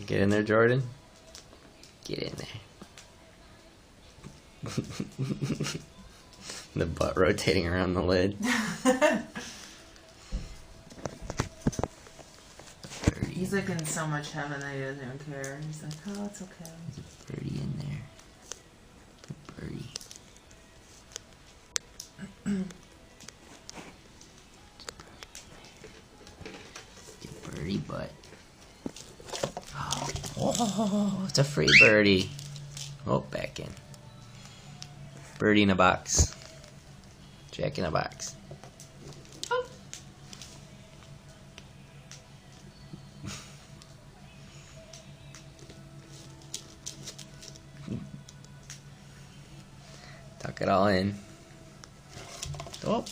Get in there, Jordan. Get in there. The butt rotating around the lid. He's like in so much heaven that he doesn't even care. He's like, oh, it's okay. There's a birdie in there. Birdie. Birdie butt. Oh, it's a free birdie. Oh, back in. Birdie in a box. Jack in a box. Oh. Tuck it all in. Oh.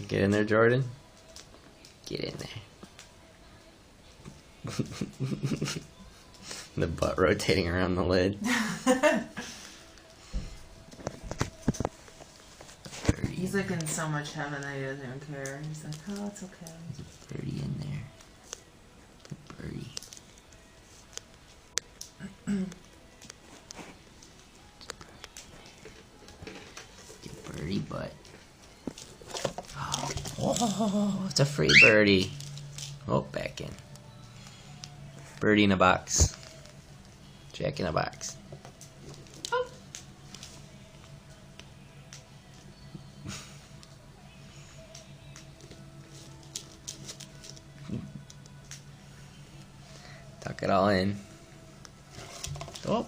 Get in there, Jordan. Get in there. The butt rotating around the lid. He's like in so much heaven that he doesn't even care. He's like, oh, it's okay. There's a birdie in there. Birdie. Birdie butt. Oh, it's a free birdie. Oh, back in. Birdie in a box. Jack in a box. Oh. Tuck it all in. Oh.